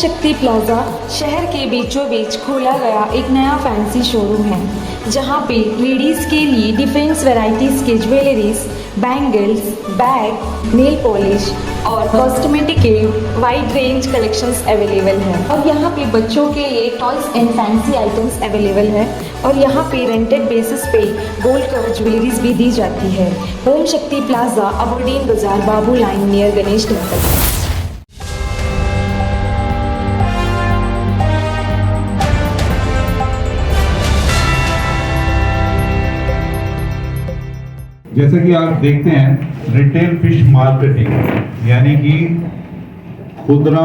शक्ति प्लाजा शहर के बीचों बीच खोला गया एक नया फैंसी शोरूम है, जहां पे लेडीज़ के लिए डिफरेंट वैरायटीज़ के jewelleries, bangles, bag, nail polish और कॉस्मेटिक के वाइड रेंज कलेक्शंस अवेलेबल है। और यहाँ पे बच्चों के लिए toys and fancy items available है। और यहाँ पे रेंटेड बेसिस पे गोल्ड कवर ज्वेलरीज भी दी जाती है। ओम शक्ति प्लाजा, अबरडीन बाजार, बाबू लाइन नियर गणेश टेम्पल। जैसा कि आप देखते हैं, रिटेल फिश मार्केटिंग यानी कि खुदरा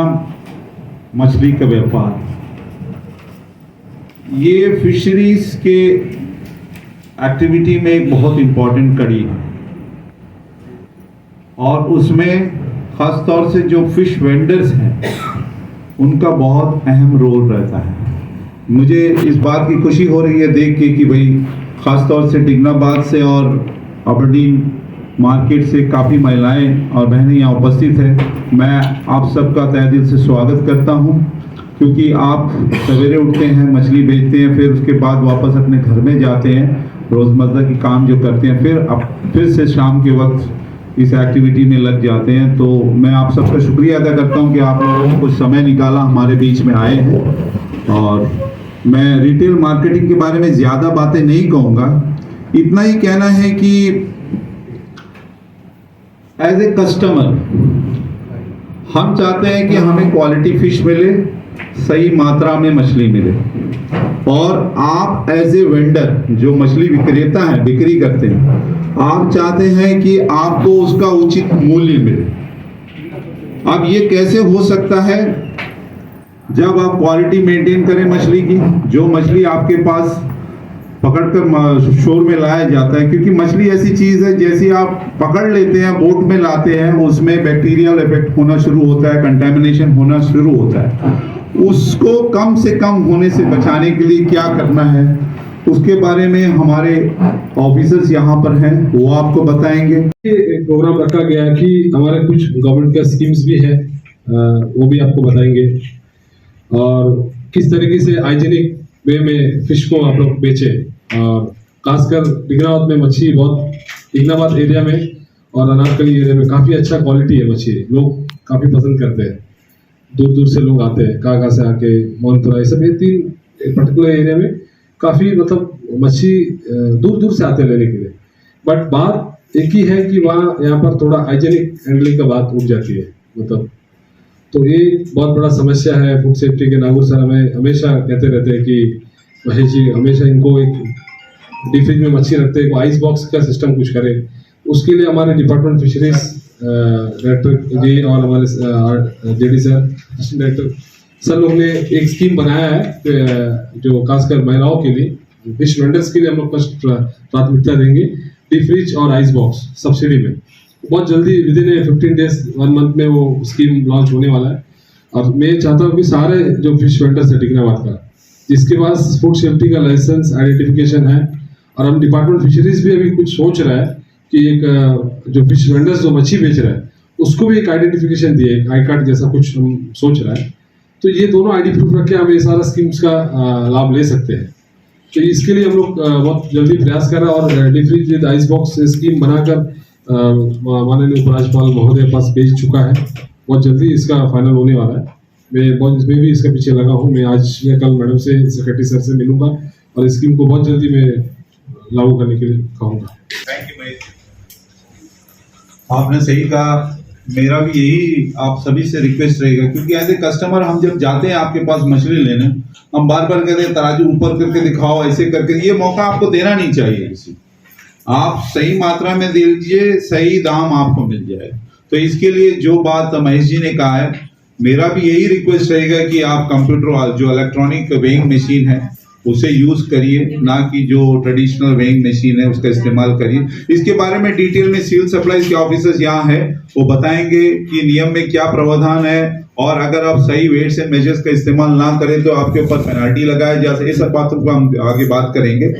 मछली का व्यापार, ये फिशरीज के एक्टिविटी में एक बहुत इम्पोर्टेंट कड़ी है। और उसमें खास तौर से जो फिश वेंडर्स हैं उनका बहुत अहम रोल रहता है। मुझे इस बात की खुशी हो रही है देख के कि भाई खास तौर से डिग्नाबाद से और अबरडीन मार्केट से काफ़ी महिलाएं और बहनें यहाँ उपस्थित हैं। मैं आप सबका तहे दिल से स्वागत करता हूँ, क्योंकि आप सवेरे उठते हैं, मछली बेचते हैं, फिर उसके बाद वापस अपने घर में जाते हैं, रोज़मर्रा की काम जो करते हैं, फिर से शाम के वक्त इस एक्टिविटी में लग जाते हैं। तो मैं आप सबका शुक्रिया अदा करता हूँ कि आप लोगों ने कुछ समय निकाला, हमारे बीच में आए हैं। और मैं रिटेल मार्केटिंग के बारे में ज़्यादा बातें नहीं कहूँगा, इतना ही कहना है कि एज ए कस्टमर हम चाहते हैं कि हमें क्वालिटी फिश मिले, सही मात्रा में मछली मिले। और आप एज ए वेंडर जो मछली विक्रेता है, बिक्री करते हैं, आप चाहते हैं कि आपको उसका उचित मूल्य मिले। अब ये कैसे हो सकता है? जब आप क्वालिटी मेंटेन करें मछली की, जो मछली आपके पास पकड़कर शोर में लाया जाता है, क्योंकि मछली ऐसी चीज है जैसी आप पकड़ लेते हैं, बोट में लाते हैं, उसमें बैक्टीरियल इफेक्ट होना शुरू होता है, कंटेमिनेशन होना शुरू होता है। उसको कम से कम होने से बचाने के लिए क्या करना है, उसके बारे में हमारे ऑफिसर्स यहाँ पर हैं, वो आपको बताएंगे। एक प्रोग्राम रखा गया है कि हमारे कुछ गवर्नमेंट का स्कीम्स भी है, वो भी आपको बताएंगे। और किस तरीके से हाइजीनिक वे में फिश को आप लोग बेचे। और खासकर डिग्नाबाद में मच्छी बहुत, डिग्नाबाद एरिया में और अनारकली एरिया में काफ़ी अच्छा क्वालिटी है मच्छी, लोग काफ़ी पसंद करते हैं। दूर दूर से लोग आते हैं, कागा से आके, मोनपुरा, ये सब ये तीन पर्टिकुलर एरिया में काफ़ी मतलब मच्छी दूर दूर से आते हैं लेने के लिए। बट बात एक ही है कि वहाँ यहाँ पर थोड़ा हाइजीनिक हैंडलिंग का बात उठ जाती है, मतलब तो ये बहुत बड़ा समस्या है। फूड सेफ्टी के नागुर सर हमें हमेशा कहते रहते हैं कि महेश जी हमेशा इनको एक डीप फ्रिज में मच्छी रखते हैं, आइस बॉक्स का सिस्टम कुछ करें। उसके लिए हमारे डिपार्टमेंट फिशरीज डायरेक्टर जी और हमारे JD sir, assistant director sir लोग ने एक स्कीम बनाया है जो खासकर महिलाओं के लिए, फिश वेंडर्स के लिए हम लोग फर्स्ट प्राथमिकता देंगे। डीप फ्रिज और आइस बॉक्स सब्सिडी में बहुत जल्दी विदिन 15 डेज 1 मंथ में वो स्कीम लॉन्च होने वाला है। और मैं चाहता हूँ कि सारे जो फिश वेंडर्स है डिग्नाबाद का, जिसके पास फूड सेफ्टी का लाइसेंस आइडेंटिफिकेशन है, और हम डिपार्टमेंट फिशरीज भी अभी कुछ सोच रहा है कि एक जो फिश वेंडर्स जो मच्छी बेच रहा है उसको भी एक आइडेंटिफिकेशन दिए, एक आई कार्ड जैसा कुछ हम सोच रहा है। तो ये दोनों आईडी प्रूफ रख के हम ये सारा स्कीम्स का लाभ ले सकते हैं। तो इसके लिए हम लोग बहुत जल्दी प्रयास कर रहे हैं। और deep fridge with ice box scheme बनाकर माननीय उपराज्यपाल महोदय के पास भेज चुका है, बहुत जल्दी इसका फाइनल होने वाला है। मैं बहुत इसमें भी इसके पीछे लगा हूँ। मैं आज या कल मैडम से, सेक्रेटरी सर से मिलूंगा और स्कीम को बहुत जल्दी मैं लागू करने के लिए कहूँगा। थैंक यू महेश, आपने सही कहा। मेरा भी यही आप सभी से रिक्वेस्ट रहेगा, क्योंकि एज ए कस्टमर हम जब जाते हैं आपके पास मछली लेने, हम बार बार कहते हैं तराजू ऊपर करके दिखाओ, ऐसे करके, ये मौका आपको देना नहीं चाहिए किसी। आप सही मात्रा में दे दीजिए, सही दाम आपको मिल जाए। तो इसके लिए जो बात महेश जी ने कहा है, मेरा भी यही रिक्वेस्ट रहेगा कि आप कंप्यूटर जो इलेक्ट्रॉनिक वेइंग मशीन है उसे यूज करिए, ना कि जो ट्रेडिशनल वेइंग मशीन है उसका इस्तेमाल करिए। इसके बारे में डिटेल में सिविल सप्लाईज के ऑफिसर्स यहाँ है, वो बताएंगे कि नियम में क्या प्रावधान है, और अगर आप सही वेट्स एंड मेजर्स का इस्तेमाल ना करें तो आपके ऊपर पेनल्टी लगाया जा सकती है। सब बातों को हम आगे बात करेंगे।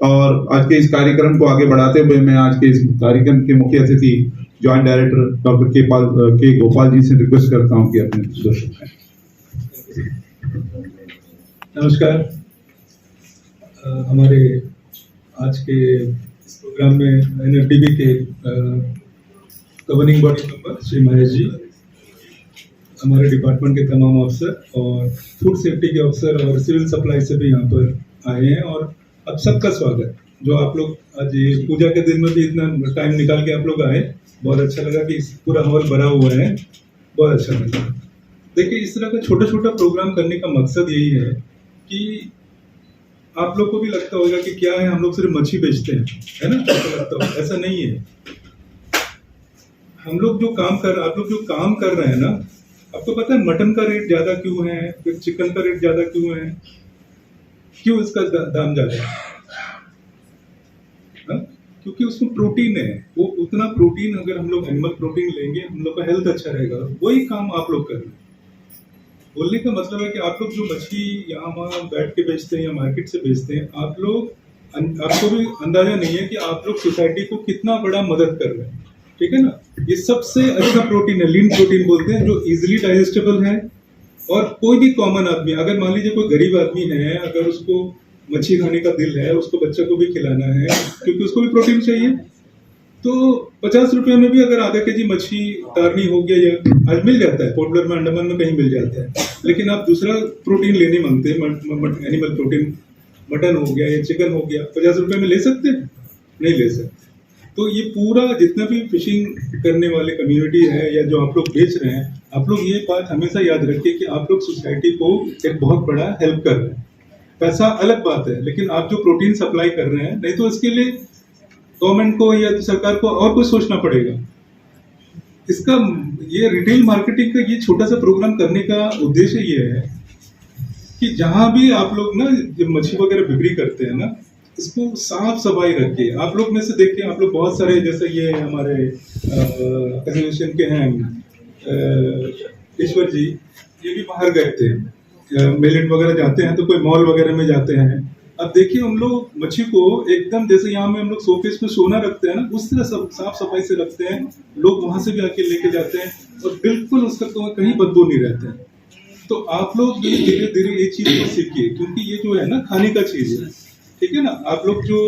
और आज के इस कार्यक्रम को आगे बढ़ाते हुए मैं आज के इस कार्यक्रम के मुख्य अतिथि जॉइंट डायरेक्टर डॉक्टर के गोपाल जी से रिक्वेस्ट करता हूँ कि अपने दर्शक नमस्कार। हमारे आज के इस प्रोग्राम में NFDB के governing body member Shri Mahesh ji, हमारे डिपार्टमेंट के तमाम अफसर और फूड सेफ्टी के अफसर और सिविल सप्लाई से भी यहाँ पर आए हैं, और आप सबका स्वागत। जो आप लोग आज ये पूजा के दिन में भी इतना टाइम निकाल के आप लोग आए, बहुत अच्छा लगा कि पूरा हॉल भरा हुआ है, बहुत अच्छा लगा। देखिए, इस तरह का छोटा छोटा प्रोग्राम करने का मकसद यही है कि आप लोग को भी लगता होगा कि क्या है, हम लोग सिर्फ मच्छी बेचते हैं, है ना, ऐसा लगता होगा। ऐसा नहीं है। हम लोग जो काम कर आप लोग जो काम कर रहे हैं ना, आपको पता है मटन का रेट ज्यादा क्यों है, फिर चिकन का रेट ज्यादा क्यों है, क्यों इसका दाम ज्यादा है? क्योंकि उसमें प्रोटीन है। वो उतना प्रोटीन अगर हम लोग एनिमल प्रोटीन लेंगे, हम लोग का हेल्थ अच्छा रहेगा। वही काम आप लोग कर रहे हैं। बोलने का मतलब है कि आप लोग जो मछली यहाँ वहाँ बैठ के बेचते हैं या मार्केट से बेचते हैं, आपको भी अंदाजा नहीं है कि आप लोग सोसाइटी को कितना बड़ा मदद कर रहे हैं। ठीक है ना। ये सबसे अच्छा प्रोटीन है, लीन प्रोटीन बोलते हैं, जो इजीली डाइजेस्टेबल है। और कोई भी कॉमन आदमी, अगर मान लीजिए कोई गरीब आदमी है, अगर उसको मच्छी खाने का दिल है, उसको बच्चे को भी खिलाना है क्योंकि उसको भी प्रोटीन चाहिए, तो 50 रुपये में भी अगर आधा केजी मच्छी उतारनी हो गया, या आज मिल जाता है पोर्टब्लेयर में, अंडमान में कहीं मिल जाता है। लेकिन आप दूसरा प्रोटीन लेने मांगते हैं, एनिमल प्रोटीन, मटन हो गया या चिकन हो गया, 50 रुपये में ले सकते हैं? नहीं ले सकते। तो ये पूरा जितना भी फिशिंग करने वाले कम्युनिटी है या जो आप लोग बेच रहे हैं, आप लोग ये बात हमेशा याद रखिए कि आप लोग सोसाइटी को एक बहुत बड़ा हेल्प कर रहे हैं। पैसा अलग बात है, लेकिन आप जो प्रोटीन सप्लाई कर रहे हैं, नहीं तो इसके लिए गवर्नमेंट को या सरकार को और कुछ सोचना पड़ेगा। इसका ये रिटेल मार्केटिंग का ये छोटा सा प्रोग्राम करने का उद्देश्य ये है कि जहां भी आप लोग ना जब मच्छी वगैरह बिक्री करते हैं ना, इसको साफ सफाई रखिए। आप लोग में से देखिए, आप लोग बहुत सारे, जैसे ये हमारे एसोसिएशन के हैं ईश्वर जी, ये भी बाहर गए थे, मेलेट वगैरह जाते हैं तो कोई मॉल वगैरह में जाते हैं। अब देखिए, हम लोग मच्छी को एकदम जैसे यहाँ में हम लोग शोकेस में सोना रखते हैं ना, उस तरह सब साफ सफाई से रखते हैं। लोग वहां से भी आके लेके जाते हैं और बिल्कुल उसका कहीं बदबू नहीं रहता है। तो आप लोग ये धीरे धीरे ये चीज को सीखिए, क्योंकि ये जो है ना खाने का चीज है। ठीक है ना। आप लोग जो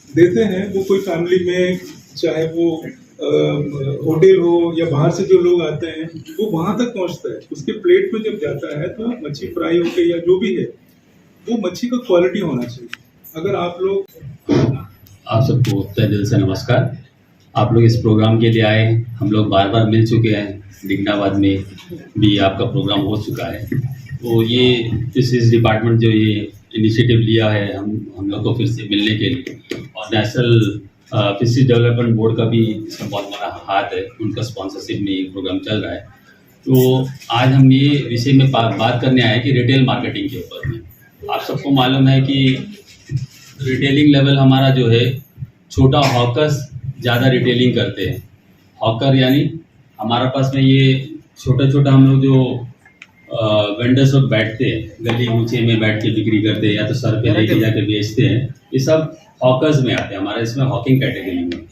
देते हैं वो कोई फैमिली में, चाहे वो होटल हो या बाहर से जो लोग आते हैं, वो वहां तक पहुंचता है। उसके प्लेट में जब जाता है तो मच्छी फ्राई होके या जो भी है, वो मच्छी का क्वालिटी होना चाहिए। अगर आप लोग, आप सबको तहे दिल से नमस्कार। आप लोग इस प्रोग्राम के लिए आए, हम लोग बार बार मिल चुके हैं, डिगनाबाद में भी आपका प्रोग्राम हो चुका है। तो ये फिशरीज डिपार्टमेंट जो ये इनिशिएटिव लिया है हम लोग को फिर से मिलने के लिए, और नेशनल फिशरीज डेवलपमेंट बोर्ड का भी इसमें बहुत बड़ा हाथ है, उनका स्पॉन्सरशिप में ये प्रोग्राम चल रहा है। तो आज हम ये विषय में बात करने आए कि रिटेल मार्केटिंग के ऊपर में। आप सबको मालूम है कि रिटेलिंग लेवल हमारा जो है, छोटा हॉकर्स ज़्यादा रिटेलिंग करते हैं। हॉकर यानी हमारा पास में ये छोटा छोटा हम लोग जो वेंडर्स लोग बैठते हैं, गली ऊँचे में बैठ के बिक्री करते हैं या तो सर पे लेके जाके बेचते हैं, ये सब हॉकर्स में आते हैं, हमारा इसमें हॉकिंग कैटेगरी में।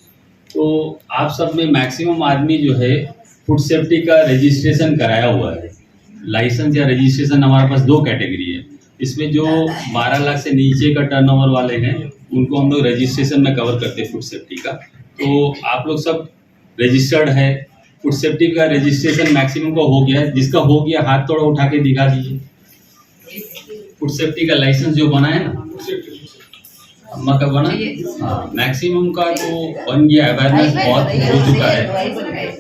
तो आप सब में मैक्सिमम आदमी जो है फूड सेफ्टी का रजिस्ट्रेशन कराया हुआ है। लाइसेंस या रजिस्ट्रेशन हमारे पास 2 कैटेगरी है। इसमें जो 12 लाख से नीचे का टर्नओवर वाले हैं, उनको हम लोग रजिस्ट्रेशन में कवर करते हैं फूड सेफ्टी का। तो आप लोग सब रजिस्टर्ड है, फूड सेफ्टी का रजिस्ट्रेशन मैक्सिमम का हो गया है। जिसका हो गया हाथ थोड़ा उठा के दिखा दीजिए। फूड सेफ्टी का लाइसेंस जो बना है ना, अम्मा का बना, हाँ, मैक्सिमम का जो बन गया, अवेयरनेस बहुत हो चुका है।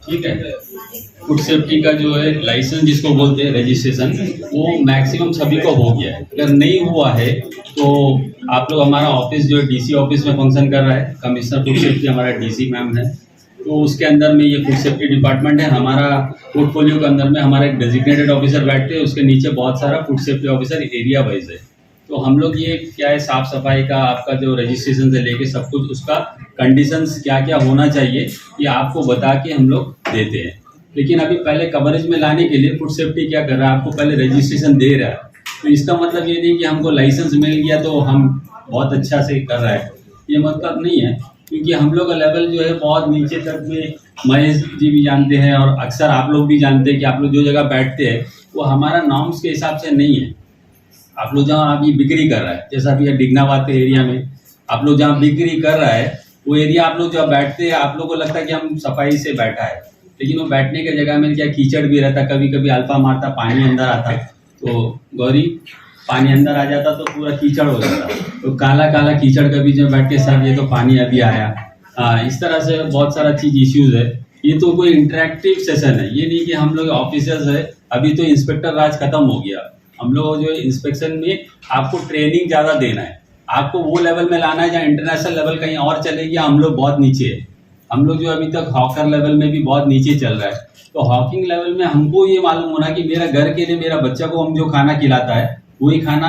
ठीक है। फूड सेफ्टी का जो है लाइसेंस जिसको बोलते हैं रजिस्ट्रेशन, वो मैक्सिमम सभी को हो गया है। अगर नहीं हुआ है तो आप लोग, हमारा ऑफिस जो है डीसी ऑफिस में फंक्शन कर रहा है, कमिश्नर फूड सेफ्टी हमारा डीसी मैम है, तो उसके अंदर में ये फूड सेफ्टी डिपार्टमेंट है। हमारा पोर्टफोलियो के अंदर में हमारा एक डेजिग्नेटेड ऑफिसर बैठते हैं, उसके नीचे बहुत सारा food safety officer area wise है। तो हम लोग ये क्या है, साफ सफाई का आपका जो रजिस्ट्रेशन से लेके सब कुछ, उसका कंडीशंस क्या क्या होना चाहिए, ये आपको बता के हम लोग देते हैं। लेकिन अभी पहले कवरेज में लाने के लिए फूड सेफ्टी क्या कर रहा है, आपको पहले रजिस्ट्रेशन दे रहा है। तो इसका मतलब ये नहीं कि हमको लाइसेंस मिल गया तो हम बहुत अच्छा से कर रहा है, ये मतलब नहीं है। क्योंकि हम लोग का लेवल जो है बहुत नीचे तक में महेश जी भी जानते हैं और अक्सर आप लोग भी जानते हैं कि आप लोग जो जगह बैठते हैं वो हमारा नॉर्म्स के हिसाब से नहीं है। आप लोग जहाँ अभी बिक्री कर रहा है, जैसा अभी डिगनाबाद के एरिया में आप लोग जहाँ बिक्री कर रहा है वो एरिया आप लोग जब बैठते हैं आप लोग को लगता है कि हम सफाई से बैठा है, लेकिन वो बैठने की जगह में क्या कीचड़ भी रहता, कभी कभी अल्फा मारता, पानी अंदर आता, तो गौरी पानी अंदर आ जाता तो पूरा कीचड़ हो जाता, तो काला काला कीचड़ कभी जब बैठ के सर ये तो पानी अभी आया। इस तरह से बहुत सारा चीज़ इश्यूज़ है। ये तो कोई इंटरेक्टिव सेशन है, ये नहीं कि हम लोग ऑफिसर्स है। अभी तो इंस्पेक्टर राज खत्म हो गया, हम लोग जो इंस्पेक्शन में आपको ट्रेनिंग ज़्यादा देना है, आपको वो लेवल में लाना है जहाँ इंटरनेशनल लेवल कहीं और चलेगी, हम लोग बहुत नीचे है। हम लोग जो अभी तक हॉकर लेवल में भी बहुत नीचे चल रहा है, तो हॉकिंग लेवल में हमको ये मालूम होना कि मेरा घर के लिए मेरा बच्चा को हम जो खाना खिलाता है वही खाना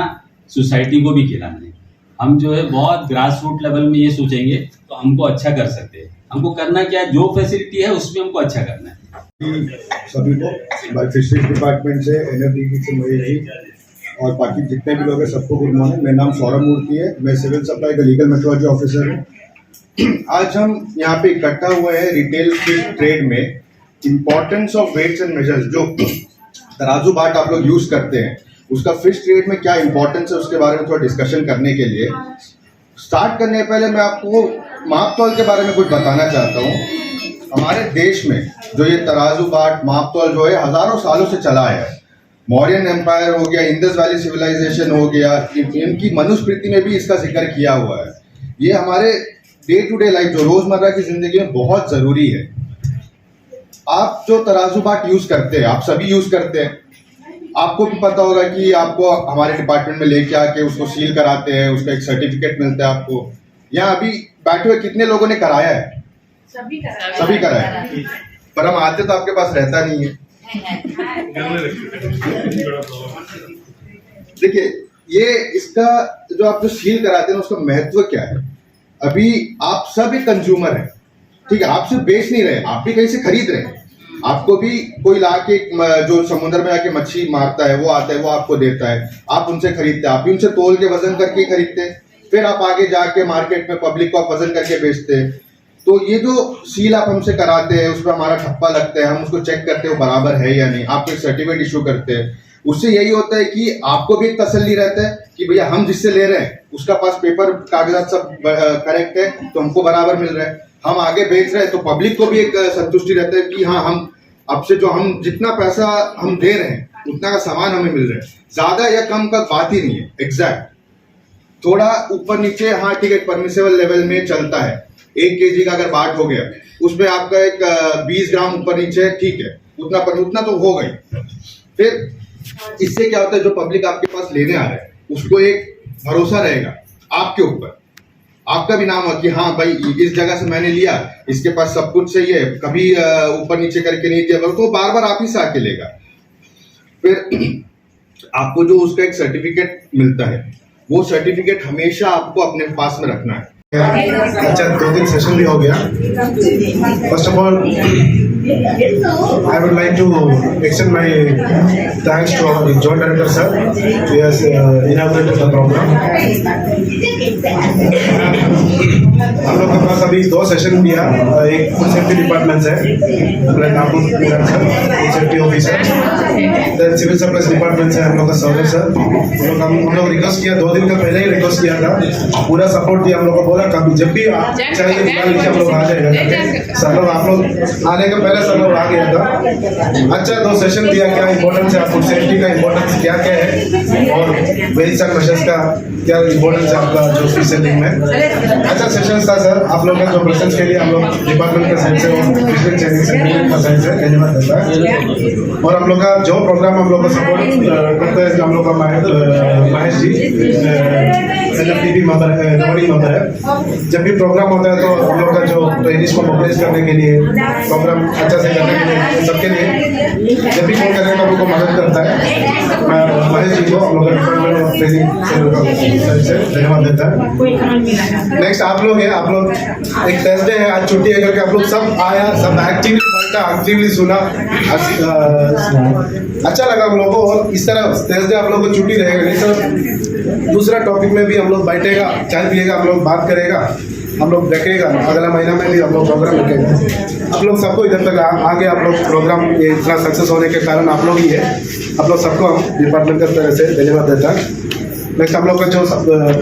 सोसाइटी को भी खिलाना है। हम जो है बहुत ग्रास रूट लेवल में ये सोचेंगे तो हमको अच्छा कर सकते हैं। हमको करना क्या है, जो फैसिलिटी है उसमें हमको अच्छा करना है। सभी को फिशरीज डिपार्टमेंट से, एनएफडीटी से महेश जी और बाकी जितने भी लोग हैं सबको गुड मॉर्निंग। मेरा नाम सौरभ मूर्ति है, मैं सिविल सप्लाई का लीगल मेट्रोलॉजी ऑफिसर हूँ। आज हम यहाँ पे इकट्ठा हुए हैं रिटेल फिश ट्रेड में importance of weights and measures. जो तराजू बाट आप लोग यूज करते हैं उसका फिश ट्रेड में क्या इंपॉर्टेंस है उसके बारे में थोड़ा डिस्कशन करने के लिए स्टार्ट करने से पहले मैं आपको माप तौल के बारे में कुछ बताना चाहता हूँ। हमारे देश में जो ये तराजू बाट माप तौल जो है हजारों सालों से चला है। मौर्यन एम्पायर हो गया, इंडस वैली सिविलाइजेशन हो गया, इनकी मनुस्मृति में भी इसका जिक्र किया हुआ है। ये हमारे डे टू डे लाइफ जो रोजमर्रा की जिंदगी में बहुत जरूरी है। आप जो तराजू बाट यूज करते हैं, आप सभी यूज करते हैं, आपको भी पता होगा कि आपको हमारे डिपार्टमेंट में लेके आके उसको सील कराते हैं, उसका एक सर्टिफिकेट मिलता है आपको। यहाँ अभी बैठे हुए कितने लोगों ने कराया है? सभी कराया है, पर हम आते तो आपके पास रहता नहीं है। देखिए ये इसका जो आप जो सील कराते हैं उसका महत्व क्या है। अभी आप सब एक कंज्यूमर हैं, ठीक है, आप सिर्फ बेच नहीं रहे, आप भी कहीं से खरीद रहे हैं। आपको भी कोई लाके जो समुद्र में आके मच्छी मारता है वो आता है, वो आपको देता है, आप उनसे खरीदते हैं, आप भी उनसे तोल के वजन करके ही खरीदते हैं, फिर आप आगे जाके मार्केट में पब्लिक को आप वजन करके बेचते हैं। तो ये जो सील आप हमसे कराते हैं उस पर हमारा ठप्पा लगता है, हम उसको चेक करते हैं वो बराबर है या नहीं, आपको एक सर्टिफिकेट इशू करते हैं। उससे यही होता है कि आपको भी एक तसल्ली रहता है कि भैया हम जिससे ले रहे हैं उसका पास पेपर कागजात सब करेक्ट है तो हमको बराबर मिल रहा है, हम आगे बेच रहे हैं तो पब्लिक को भी एक संतुष्टि रहता है कि हाँ हम अब से जो हम जितना पैसा हम दे रहे हैं उतना का सामान हमें मिल रहा है। ज्यादा या कम का बात ही नहीं है, एग्जैक्ट थोड़ा ऊपर नीचे हाँ ठीक है परमिसेबल लेवल में चलता है। 1 kg का अगर बाट हो गया उसमें आपका एक 20 ग्राम ऊपर नीचे ठीक है, उतना तो हो गई। फिर इससे क्या होता है, जो पब्लिक आपके पास लेने आ रहा है उसको एक भरोसा रहेगा आपके ऊपर, आपका भी नाम हो कि हाँ भाई इस जगह से मैंने लिया, इसके पास सब कुछ सही है, कभी ऊपर नीचे करके नहीं दिया, तो बार बार आप ही से आके लेगा। फिर आपको जो उसका एक सर्टिफिकेट मिलता है वो सर्टिफिकेट हमेशा आपको अपने पास में रखना है। अच्छा 2 सेशन भी हो गया। First of all I would like to extend my thanks to our Joint Director sir who has inaugurated the program. हम लोग के पास अभी 2 सेशन भी है, एक फूड सेफ्टी डिपार्टमेंट से safety officer, then civil supplies department से हम लोग का सौरभ सर। हम लोग रिक्वेस्ट किया 2 दिन का पहले ही रिक्वेस्ट किया था, पूरा सपोर्ट दिया, हम लोग को बोला कभी जब भी चाहिए दिवाली हम लोग आ जाएगा। सब लोग आप लोग आने के पहले सब लोग आ गया था। अच्छा 2 सेशन दिया, क्या इंपॉर्टेंस है फूड सेफ्टी का, इंपॉर्टेंस क्या क्या है और वेरी सारे मेजर्स का क्या इंपॉर्टेंस है आपका जो फीस सेलिंग में। अच्छा सेशन था सर, आप लोग का जो प्रेजेंस के लिए हम लोग डिपार्टमेंट का साइड से और डिस्ट्रिक्ट चैनल से साइड से धन्यवाद देता है। और हम लोग का जो प्रोग्राम हम लोग का सपोर्ट करते हैं, हम लोग का महेश जी एनएफडीपी मेंबर है, नवरी मेंबर है। जब भी प्रोग्राम होता है तो हम लोग का जो ट्रेनिंग्स को मोबिलाइज करने के लिए, प्रोग्राम अच्छा से करने के लिए, सबके लिए जब भी फोन करने का उनको मदद करता है। मैं महेश जी को हम लोग का डिपार्टमेंट ऑफ ट्रेनिंग से धन्यवाद देता है। नेक्स्ट आप लोग हैं, आप लोग एक थर्सडे है, आज छुट्टी है करके आप लोग सब आया, सब एक्टिवली पढ़ा, एक्टिवली सुना, अच्छा लगा हम लोगों को। और इस तरह थर्सडे आप लोग को छुट्टी रहेगा, नहीं सर दूसरा टॉपिक में भी हम लोग बैठेगा, चाय पिएगा, हम लोग बात करेगा, हम लोग देखेगा अगला महीना में भी हम लोग प्रोग्राम रखेंगे। आप लोग सबको इधर तक आगे आप लोग प्रोग्राम ये इतना सक्सेस होने के कारण आप लोग ही है। आप लोग सबको हम डिपार्टमेंट की तरफ से धन्यवाद देता है। नेक्स्ट हम लोग का जो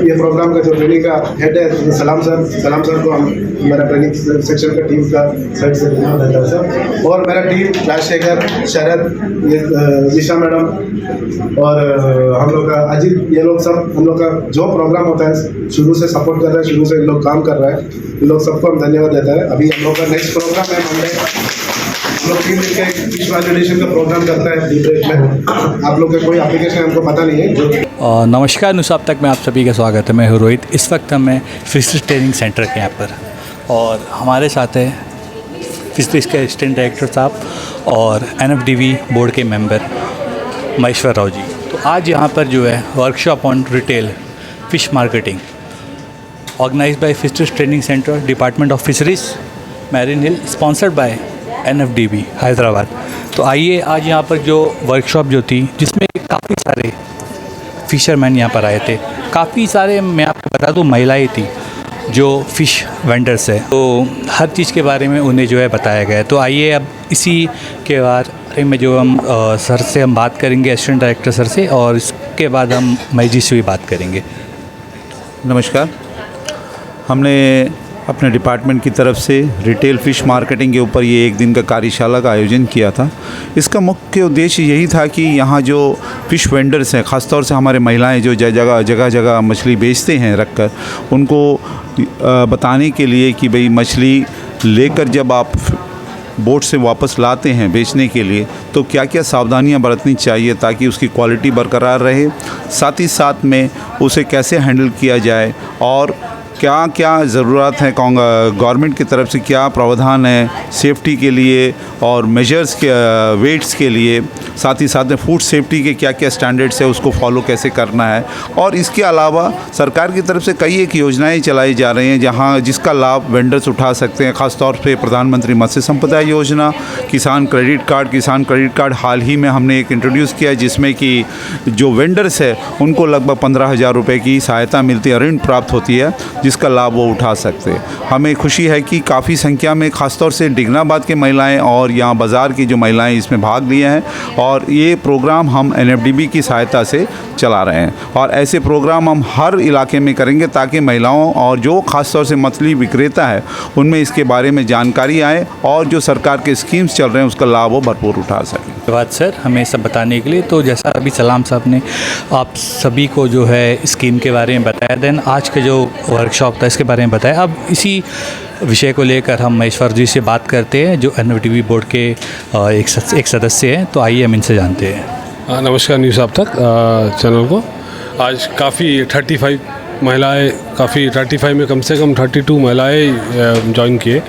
ये प्रोग्राम का जो ट्रेनिंग का हेड है सलाम सर को हम मेरा ट्रेनिंग सेक्शन का टीम का साइड से धन्यवाद देता है सर। और मेरा टीम राजशेखर, शरद, निशा मैडम और हम लोग का अजीत, ये लोग सब हम लोग का जो प्रोग्राम होता है शुरू से सपोर्ट कर रहे हैं, शुरू से इन लोग काम कर रहे हैं। इन लोग सबको हम धन्यवाद देता है। अभी हम लोग का नेक्स्ट प्रोग्राम है मंडे, हम लोग 3 दिन का विश्व एजुकेशन का प्रोग्राम करता है ब्रेक में। आप लोग का कोई एप्लीकेशन हमको पता नहीं है जो नमस्कार न्यूज़ अब तक में आप सभी का स्वागत है। मैं हूं रोहित। इस वक्त हम फिशरीज ट्रेनिंग सेंटर के यहाँ पर और हमारे साथ है फिशरीज के असिस्टेंट डायरेक्टर साहब और NFDB बोर्ड के मेंबर महेश्वर राव जी। तो आज यहाँ पर जो है workshop on retail fish marketing organised by fisheries training centre, department of fisheries, marine hill, sponsored by NFDB Hyderabad. तो आइए आज यहाँ पर जो वर्कशॉप जो थी जिसमें काफ़ी सारे फ़िशरमैन यहाँ पर आए थे, काफ़ी सारे मैं आपको बता दूँ महिलाएं थी जो फ़िश वेंडर्स है। तो हर चीज़ के बारे में उन्हें जो है बताया गया। तो आइए अब इसी के बारे में जो हम सर से हम बात करेंगे, असिस्टेंट डायरेक्टर सर से, और इसके बाद हम मई से भी बात करेंगे। नमस्कार। हमने अपने डिपार्टमेंट की तरफ से रिटेल फ़िश मार्केटिंग के ऊपर ये 1 दिन का कार्यशाला का आयोजन किया था। इसका मुख्य उद्देश्य यही था कि यहाँ जो फ़िश वेंडर्स हैं, ख़ासतौर से हमारे महिलाएं जो जगह जगह मछली बेचते हैं रखकर, उनको बताने के लिए कि भाई मछली लेकर जब आप बोट से वापस लाते हैं बेचने के लिए तो क्या क्या सावधानियां बरतनी चाहिए ताकि उसकी क्वालिटी बरकरार रहे, साथ ही साथ में उसे कैसे हैंडल किया जाए और क्या क्या ज़रूरत है, गवर्नमेंट की तरफ से क्या प्रावधान है सेफ्टी के लिए और मेजर्स के वेट्स के लिए, साथ ही साथ में फूड सेफ्टी के क्या क्या स्टैंडर्ड्स है उसको फॉलो कैसे करना है। और इसके अलावा सरकार की तरफ से कई एक योजनाएं चलाई जा रही हैं जहां जिसका लाभ वेंडर्स उठा सकते हैं। ख़ास तौर पे प्रधानमंत्री मत्स्य संपदा योजना, किसान क्रेडिट कार्ड हाल ही में हमने एक इंट्रोड्यूस किया जिसमें कि जो वेंडर्स है उनको लगभग 15,000 रुपये की सहायता मिलती है, ऋण प्राप्त होती है जिसका लाभ वो उठा सकते हैं। हमें खुशी है कि काफ़ी संख्या में ख़ासतौर से डिगनाबाद के महिलाएं और यहाँ बाज़ार की जो महिलाएं इसमें भाग लिए हैं और ये प्रोग्राम हम NFDB की सहायता से चला रहे हैं और ऐसे प्रोग्राम हम हर इलाके में करेंगे ताकि महिलाओं और जो ख़ासतौर से मछली विक्रेता है उनमें इसके बारे में जानकारी आए और जो सरकार के स्कीम्स चल रहे हैं उसका लाभ वो भरपूर उठा सकें। धन्यवाद सर हमें सब बताने के लिए। तो जैसा अभी सलाम साहब ने आप सभी को जो है स्कीम के बारे में बताया, देन आज का जो वर्कशॉप था इसके बारे में बताया। अब इसी विषय को लेकर हम महेश्वर जी से बात करते हैं जो NFDB बोर्ड के एक सदस्य हैं। तो आइए हम इनसे जानते हैं। नमस्कार न्यूज़ अब तक चैनल को। आज काफ़ी 35 महिलाएं, काफ़ी 35 में कम से कम 32 महिलाएं ज्वाइन किए।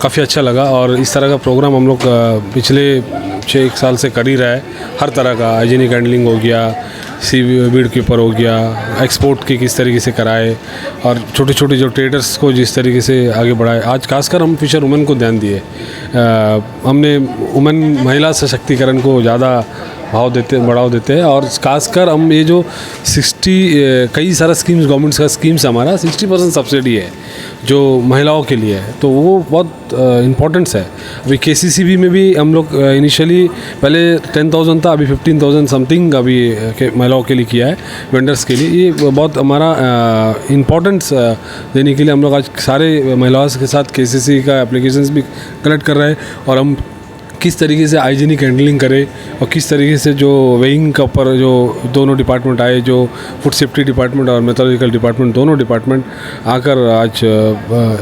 काफ़ी अच्छा लगा और इस तरह का प्रोग्राम हम लोग पिछले 6-1 साल से कर ही रहा है। हर तरह का हाइजीनिक हैंडलिंग हो गया, सी वीड के ऊपर हो गया, एक्सपोर्ट की किस तरीके से कराए और छोटे छोटे जो ट्रेडर्स को जिस तरीके से आगे बढ़ाए। आज खासकर हम फिशर वुमेन को ध्यान दिए। हमने वुमेन महिला सशक्तिकरण को ज़्यादा बढ़ावा देते हैं और खासकर हम ये जो 60 कई सारा स्कीम्स गवर्नमेंट का स्कीम्स हमारा 60% सब्सिडी है जो महिलाओं के लिए है, तो वो बहुत इम्पोर्टेंस है। अभी KCCB में भी हम लोग इनिशियली पहले 10,000 था, अभी 15,000 समथिंग अभी महिलाओं के लिए किया है, वेंडर्स के लिए। ये बहुत हमारा इम्पोर्टेंस देने के लिए हम लोग आज सारे महिलाओं के साथ KCC का एप्लीकेशंस भी कलेक्ट कर रहे हैं और हम किस तरीके से हाइजीनिक हैंडलिंग करें और किस तरीके से जो वेइंग का ऊपर जो दोनों डिपार्टमेंट आए, जो फूड सेफ्टी डिपार्टमेंट और मेट्रोलॉजिकल डिपार्टमेंट, दोनों डिपार्टमेंट आकर आज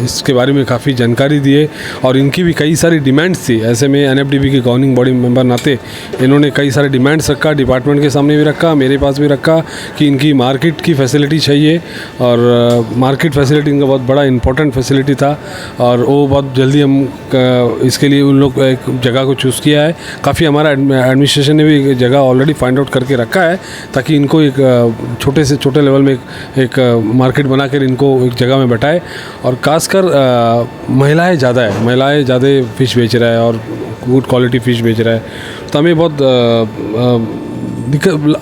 इसके बारे में काफ़ी जानकारी दिए और इनकी भी कई सारी डिमांड्स थी। ऐसे में NFDB के गवर्निंग बॉडी मेंबर नाते इन्होंने कई सारे डिमांड्स रखा, डिपार्टमेंट के सामने भी रखा, मेरे पास भी रखा कि इनकी मार्केट की फैसिलिटी चाहिए और मार्केट फैसिलिटी इनका बहुत बड़ा इंपॉर्टेंट फैसिलिटी था और वो बहुत जल्दी हम इसके लिए उन लोग एक जगह चूज़ किया है। काफ़ी हमारा एडमिनिस्ट्रेशन ने भी एक जगह ऑलरेडी फाइंड आउट करके रखा है ताकि इनको एक छोटे से छोटे लेवल में एक मार्केट बनाकर इनको एक जगह में बैठाए और खासकर महिलाएं ज़्यादा फ़िश बेच रहा है और गुड क्वालिटी फ़िश बेच रहा है। तो हमें बहुत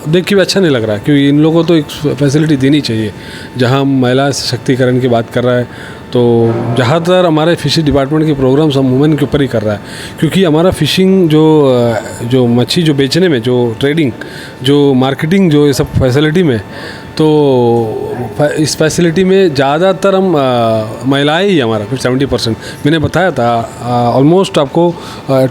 देख के भी अच्छा नहीं लग रहा है क्योंकि इन लोगों को तो एक फैसिलिटी देनी चाहिए। जहां हम महिला सशक्तिकरण की बात कर रहा है तो ज़्यादातर हमारे फिशिंग डिपार्टमेंट के प्रोग्राम्स हम वुमेन के ऊपर ही कर रहा है, क्योंकि हमारा फिशिंग जो मच्छी जो बेचने में, जो ट्रेडिंग, जो मार्केटिंग, जो ये सब फैसिलिटी में, तो इस फैसिलिटी में ज़्यादातर हम महिलाएं ही हमारा कुछ 70%। मैंने बताया था ऑलमोस्ट आपको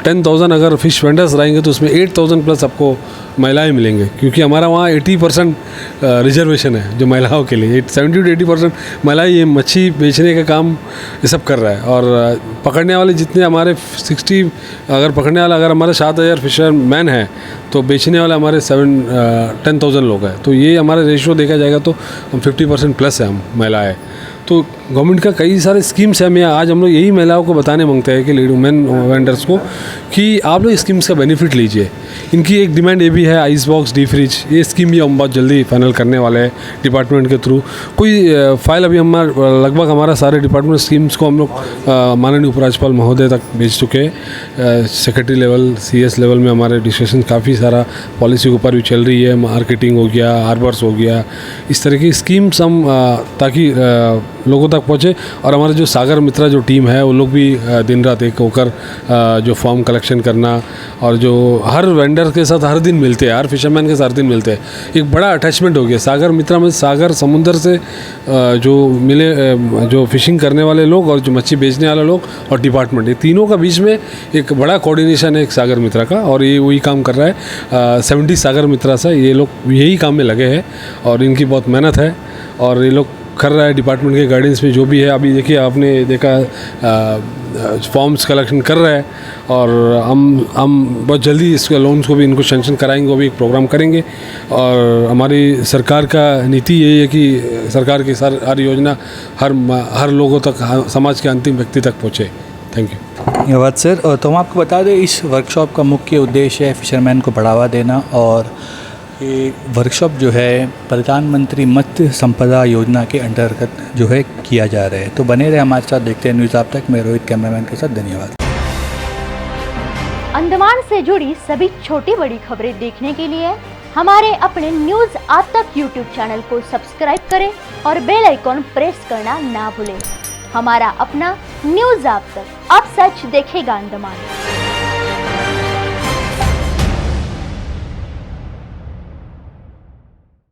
10,000 अगर फ़िश वेंडर्स रहेंगे तो उसमें 8,000 प्लस आपको महिलाएं मिलेंगे, क्योंकि हमारा वहाँ 80% रिजर्वेशन है जो महिलाओं के लिए। 70 to 80% महिलाएं ये मच्छी बेचने का काम ये सब कर रहा है। और पकड़ने वाले जितने हमारे 60 अगर पकड़ने वाला अगर हमारे 7,000 फिशरमैन हैं तो बेचने वाले हमारे 10,000 लोग हैं। तो ये हमारा रेशियो देखा जाएगा तो हम 50% प्लस है हम महिलाएँ। तो गवर्नमेंट का कई सारे स्कीम्स हैं। मैं आज हम लोग यही महिलाओं को बताने मांगते हैं कि वुमेन वेंडर्स को कि आप लोग स्कीम्स का बेनिफिट लीजिए। इनकी एक डिमांड ये भी है, आइस बॉक्स, डी फ्रिज, ये स्कीम भी हम बहुत जल्दी फाइनल करने वाले हैं डिपार्टमेंट के थ्रू। कोई फाइल अभी लगभग हमारा सारे डिपार्टमेंट स्कीम्स को हम लोग माननीय उपराज्यपाल महोदय तक भेज चुके हैं। सेक्रेटरी लेवल, CS लेवल में हमारे डिस्कशन काफ़ी सारा पॉलिसी के ऊपर भी चल रही है। मार्केटिंग हो गया, हार्बर्स हो गया, इस तरह की स्कीम्स हम ताकि लोगों तक पहुँचे। और हमारे जो सागर मित्रा जो टीम है वो लोग भी दिन रात एक होकर जो फॉर्म कलेक्शन करना, और जो हर वेंडर के साथ हर दिन मिलते हैं, हर फिशरमैन के साथ हर दिन मिलते हैं, एक बड़ा अटैचमेंट हो गया। सागर मित्रा में सागर समुंदर से जो मिले, जो फिशिंग करने वाले लोग और जो मच्छी बेचने वाले लोग और डिपार्टमेंट, ये तीनों का बीच में एक बड़ा कोऑर्डिनेशन है एक सागर मित्रा का, और ये वही काम कर रहा है। 70 सागर मित्रा से ये लोग यही काम में लगे हैं और इनकी बहुत मेहनत है और ये लोग कर रहा है डिपार्टमेंट के गाइडेंस में जो भी है। अभी देखिए आपने देखा फॉर्म्स कलेक्शन कर रहा है, और हम बहुत जल्दी इसके लोन्स को भी इनको सेंक्शन कराएंगे, वो भी एक प्रोग्राम करेंगे। और हमारी सरकार का नीति यही है कि सरकार की हर योजना हर लोगों तक, समाज के अंतिम व्यक्ति तक पहुँचे। Thank you. धन्यवाद सर। और तो हम आपको बता दें इस वर्कशॉप का मुख्य उद्देश्य है फिशरमैन को बढ़ावा देना, और ये वर्कशॉप जो है प्रधानमंत्री मत्स्य संपदा योजना के अंतर्गत जो है किया जा रहा है। तो बने रहे हमारे साथ, देखते हैं न्यूज़ आप तक। मैं रोहित कैमरामैन के साथ, धन्यवाद। अंडमान से जुड़ी सभी छोटी बड़ी खबरें देखने के लिए हमारे अपने न्यूज़ आप तक यूट्यूब चैनल को सब्सक्राइब करें और बेल आइकॉन प्रेस करना ना भूलें। हमारा अपना न्यूज़ आप तक, अब सच देखेगा अंडमान।